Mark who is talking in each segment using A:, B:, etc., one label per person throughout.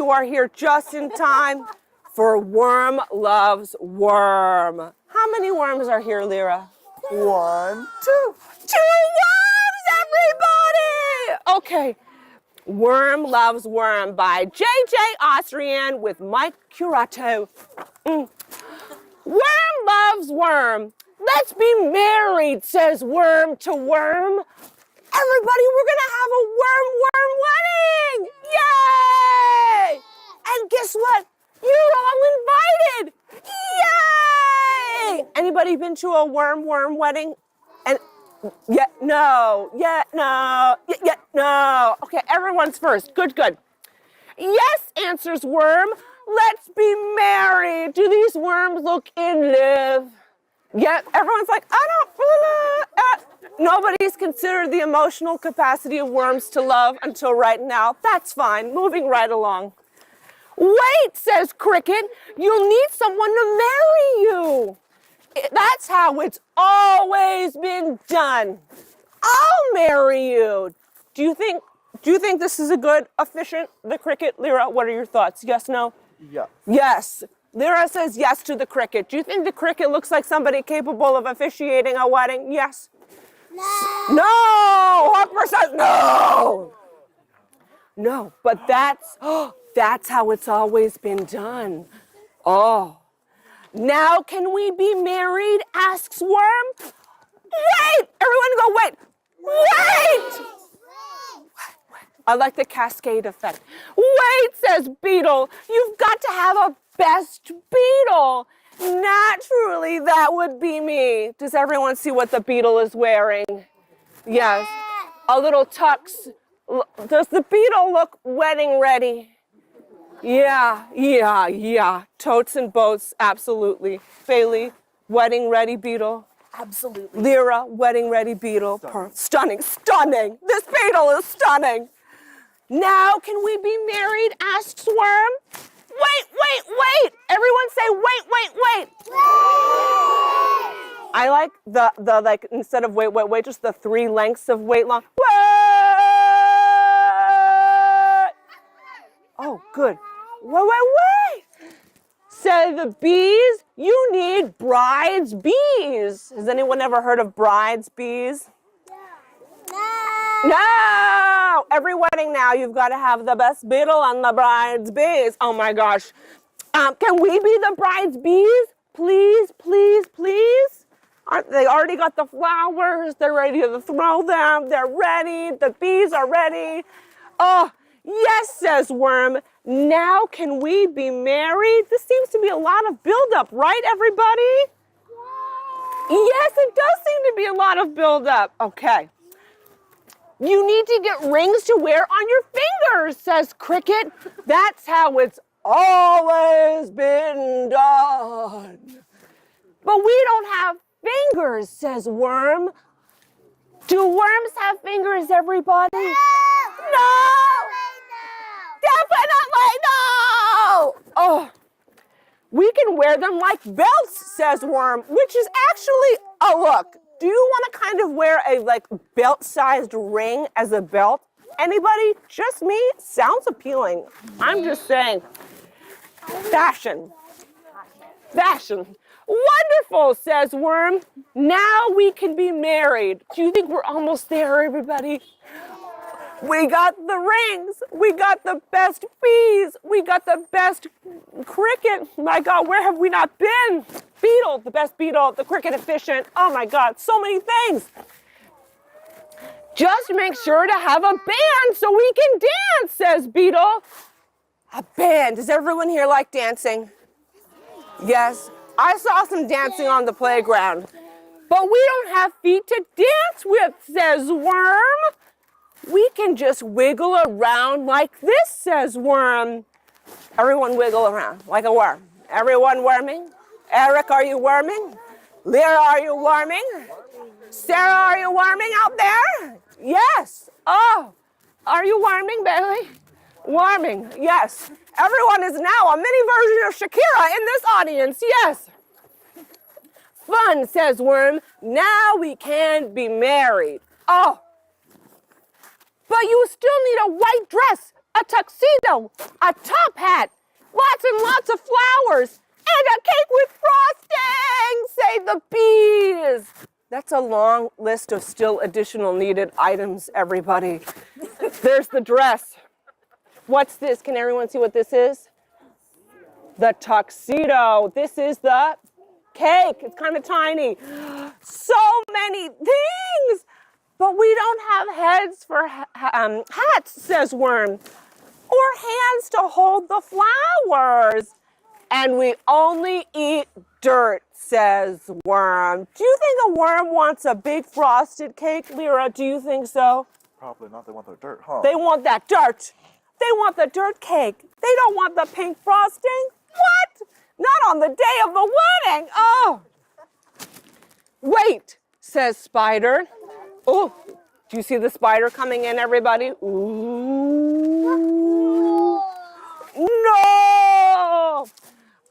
A: you are here just in time for Worm Loves Worm. How many worms are here, Lyra?
B: 1, 2.
A: 2 worms, everybody! Okay. Worm Loves Worm by J.J. Austrian with Mike Curato. Worm loves worm. Let's be married, says worm to worm. Everybody, we're gonna have a worm wedding! Yay! And guess what? You're all invited! Yay! Anybody been to a worm wedding? And no. Okay, everyone's first. Good. Yes, answers worm. Let's be married. Do these worms look in love? Yeah, everyone's like, I don't. Nobody's considered the emotional capacity of worms to love until right now. That's fine. Moving right along. Wait, says Cricket. You'll need someone to marry you. That's how it's always been done. I'll marry you. Do you think this is a good, efficient, the Cricket? Lyra, what are your thoughts? Yes, no?
B: Yeah.
A: Yes. Lyra says yes to the Cricket. Do you think the Cricket looks like somebody capable of officiating a wedding? Yes. No. Hopper says no. No, but that's how it's always been done. Oh. Now can we be married? Asks Worm. Wait! Everyone go, wait! Wait! I like the cascade effect. Wait, says Beetle. You've got to have a best beetle. Naturally, that would be me. Does everyone see what the beetle is wearing? Yes. A little tux. Does the beetle look wedding ready? Yeah. Totes and boats, absolutely. Baylee, wedding ready beetle?
C: Absolutely.
A: Lyra, wedding ready beetle? Stunning. This beetle is stunning. Now can we be married? Asks Worm. Wait. Everyone say wait. I like the like instead of wait, just the 3 lengths of wait long. Wait. Oh, good. Wait. Say the bees, you need bride's bees. Has anyone ever heard of bride's bees? No! Every wedding now, you've got to have the best beetle on the bride's bees. Oh my gosh. Can we be the bride's bees? Please. Aren't they already got the flowers? They're ready to throw them. They're ready. The bees are ready. Oh, yes, says Worm. Now can we be married? This seems to be a lot of buildup, right, everybody? Yes, it does seem to be a lot of buildup. Okay. You need to get rings to wear on your fingers, says Cricket. That's how it's always been done. But we don't have fingers, says Worm. Do worms have fingers, everybody? No! Definitely no! Oh, we can wear them like belts, says Worm, which is actually, look. Do you want to kind of wear a belt-sized ring as a belt? Anybody? Just me? Sounds appealing. I'm just saying. Fashion. Wonderful, says Worm. Now we can be married. Do you think we're almost there, everybody? We got the rings. We got the best bees. We got the best Cricket. My God, where have we not been? Beetle, the best beetle, the Cricket efficient. Oh my God, so many things. Just make sure to have a band so we can dance, says Beetle. A band. Does everyone here like dancing? Yes. I saw some dancing on the playground. But we don't have feet to dance with, says Worm. We can just wiggle around like this, says Worm. Everyone wiggle around like a worm. Everyone worming? Eric, are you worming? Lyra, are you worming? Sarah, are you worming out there? Yes. Oh, are you worming, Baylee? Worming, yes. Everyone is now a mini version of Shakira in this audience, yes. Fun, says Worm. Now we can be married. Oh. But you still need a white dress. a tuxedo, a top hat, lots and lots of flowers, and a cake with frosting, say the bees. That's a long list of still additional needed items, everybody. There's the dress. What's this? Can everyone see what this is? The tuxedo. This is the cake. It's kind of tiny. So many things. But we don't have heads for hats, says Worm, or hands to hold the flowers. And we only eat dirt, says Worm. Do you think a worm wants a big frosted cake, Lyra? Do you think so?
B: Probably not. They want the dirt, huh?
A: They want that dirt. They want the dirt cake. They don't want the pink frosting. What? Not on the day of the wedding. Oh. Wait, says Spider. Oh, do you see the spider coming in, everybody? Ooh. No!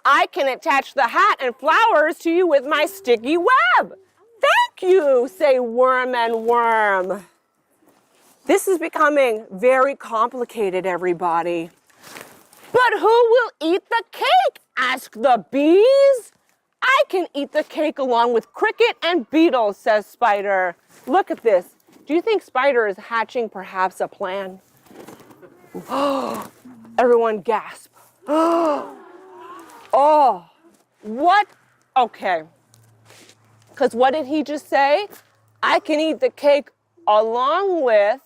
A: I can attach the hat and flowers to you with my sticky web. Thank you, say Worm and Worm. This is becoming very complicated, everybody. But who will eat the cake? Ask the bees. I can eat the cake along with Cricket and Beetle, says Spider. Look at this. Do you think Spider is hatching perhaps a plan? Everyone gasp. Oh, what? Okay. Because what did he just say? I can eat the cake along with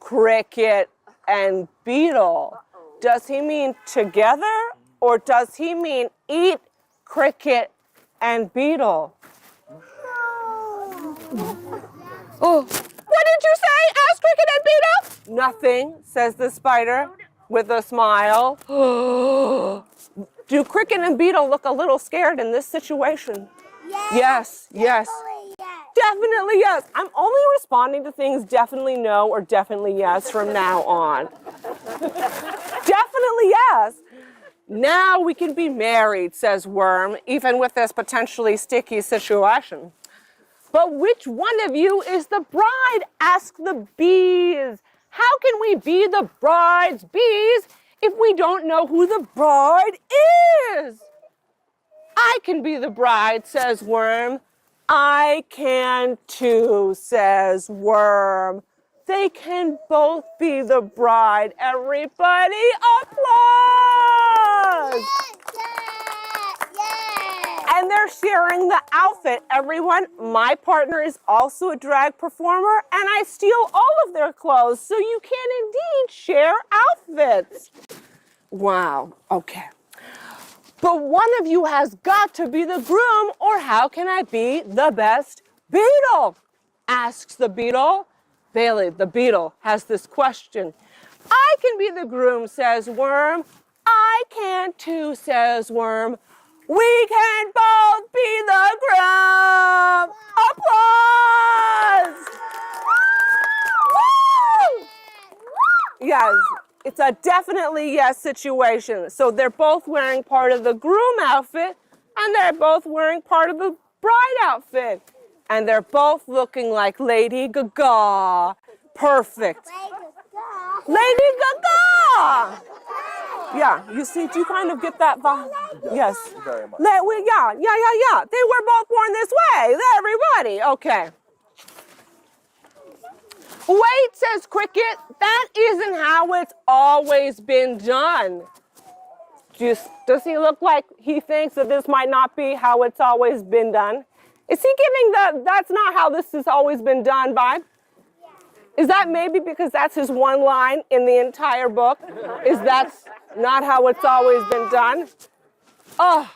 A: Cricket and Beetle. Does he mean together, or does he mean eat Cricket and Beetle? Oh, what did you say? Ask Cricket and Beetle? Nothing, says the spider with a smile. Do Cricket and Beetle look a little scared in this situation? Yes. Definitely yes. I'm only responding to things definitely no or definitely yes from now on. Definitely yes. Now we can be married, says Worm, even with this potentially sticky situation. But which one of you is the bride? Ask the bees. How can we be the bride's bees if we don't know who the bride is? I can be the bride, says Worm. I can too, says Worm. They can both be the bride. Everybody applause! And they're sharing the outfit. Everyone, my partner is also a drag performer, and I steal all of their clothes, so you can indeed share outfits. Wow, okay. But one of you has got to be the groom, or how can I be the best beetle? Asks the beetle. Baylee, the beetle, has this question. I can be the groom, says Worm. I can too, says Worm. We can both be the groom. Applause! Woo! Yes, it's a definitely yes situation. So they're both wearing part of the groom outfit, and they're both wearing part of the bride outfit. And they're both looking like Lady Gaga. Perfect. Lady Gaga! Yeah, you see, do you kind of get that vibe? Yes.
B: Very much.
A: Yeah. They were both born this way. Everybody. Okay. Wait, says Cricket. That isn't how it's always been done. Does he look like he thinks that this might not be how it's always been done? Is he giving that's not how this has always been done vibe? Is that maybe because that's his one line in the entire book? Is that's not how it's always been done? Oh.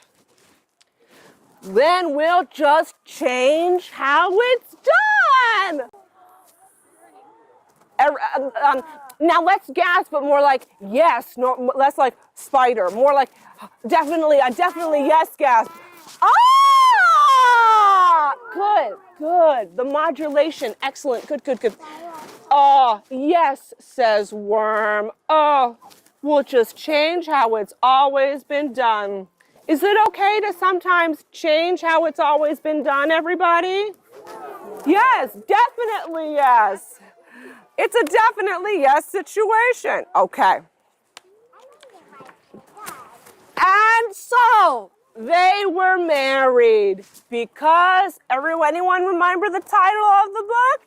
A: Then we'll just change how it's done. Now let's gasp, but more like yes, less like spider, more like definitely yes gasp. Ah! Good. The modulation, excellent. Good. Oh, yes, says Worm. Oh, we'll just change how it's always been done. Is it okay to sometimes change how it's always been done, everybody? Yes, definitely yes. It's a definitely yes situation. Okay. And so they were married because anyone remember the title of the book?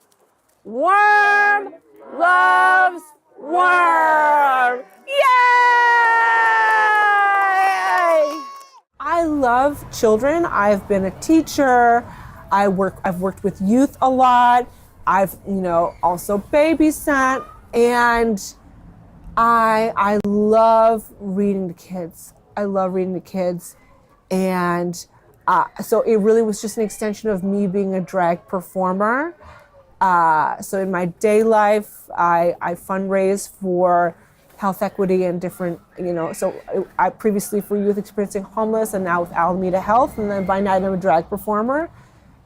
A: Worm Loves Worm. Yay! I love children. I've been a teacher. I've worked with youth a lot. I've, also babysat, and I love reading to kids. And so it really was just an extension of me being a drag performer. So in my day life, I fundraise for health equity and different, so I previously for youth experiencing homeless and now with Alameda Health, and then by night I'm a drag performer.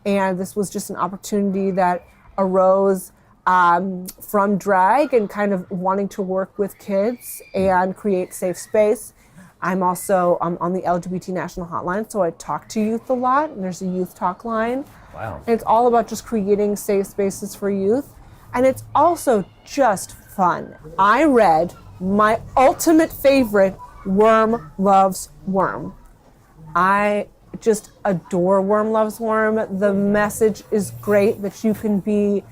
A: And this was just an opportunity that arose from drag and kind of wanting to work with kids and create safe space. I'm also on the LGBT National Hotline, so I talk to youth a lot, and there's a youth talk line.
C: Wow.
A: And it's all about just creating safe spaces for youth. And it's also just fun. I read my ultimate favorite, Worm Loves Worm. I just adore Worm Loves Worm. The message is great that you can be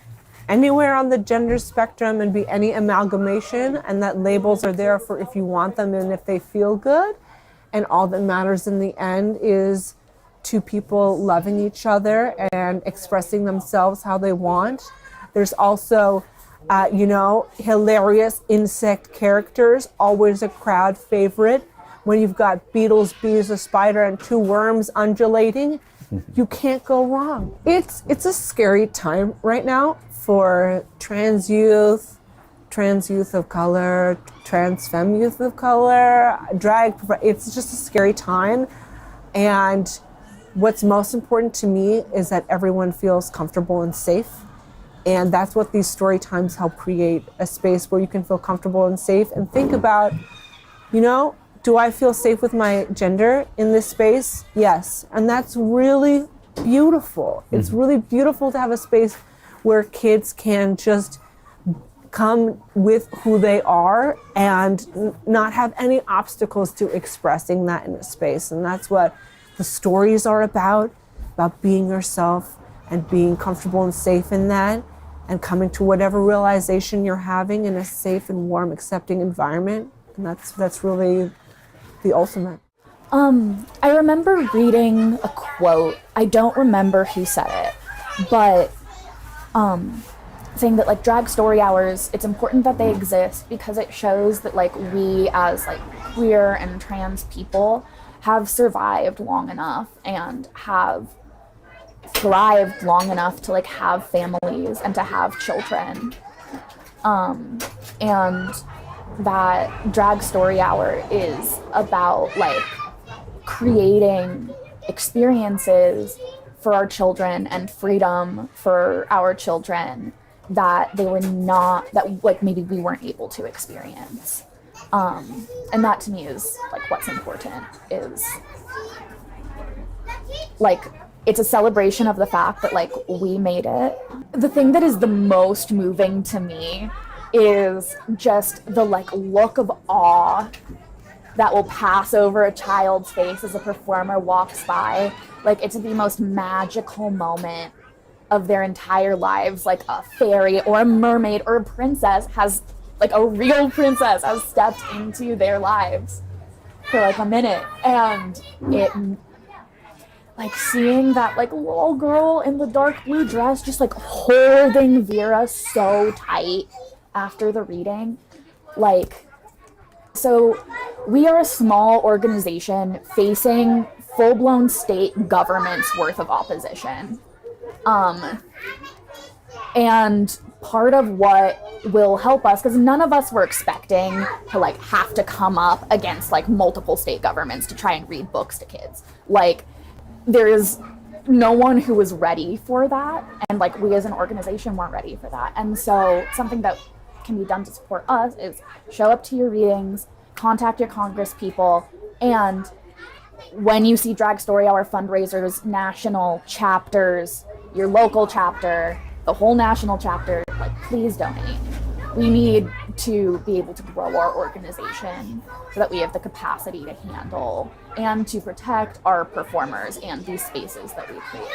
A: anywhere on the gender spectrum and be any amalgamation, and that labels are there for if you want them and if they feel good. And all that matters in the end is two people loving each other and expressing themselves how they want. There's also, hilarious insect characters, always a crowd favorite. When you've got beetles, bees, a spider, and two worms undulating, you can't go wrong. It's a scary time right now for trans youth of color, trans femme youth of color, drag. It's just a scary time. And what's most important to me is that everyone feels comfortable and safe. And that's what these story times help create, a space where you can feel comfortable and safe and think about, do I feel safe with my gender in this space? Yes. And that's really beautiful. It's really beautiful to have a space where kids can just come with who they are and not have any obstacles to expressing that in a space. And that's what the stories are about being yourself and being comfortable and safe in that, and coming to whatever realization you're having in a safe and warm, accepting environment. And that's really the ultimate.
D: I remember reading a quote. I don't remember who said it, but saying that drag story hours, it's important that they exist because it shows that we as queer and trans people have survived long enough and have thrived long enough to have families and to have children. And that drag story hour is about creating experiences for our children and freedom for our children that they were not, that maybe we weren't able to experience. And that to me is what's important, is it's a celebration of the fact that we made it. The thing that is the most moving to me is just the look of awe that will pass over a child's face as a performer walks by. It's the most magical moment of their entire lives. A fairy or a mermaid or a princess has, a real princess has stepped into their lives for a minute. And it, seeing that little girl in the dark blue dress just holding Vera so tight after the reading. So we are a small organization facing full-blown state government's worth of opposition. And part of what will help us, because none of us were expecting to have to come up against multiple state governments to try and read books to kids. There is no one who was ready for that, and we as an organization weren't ready for that. And so something that can be done to support us is show up to your readings, contact your Congress people, and when you see Drag Story Hour fundraisers, national chapters, your local chapter, the whole national chapter, please donate. We need to be able to grow our organization so that we have the capacity to handle and to protect our performers and these spaces that we create.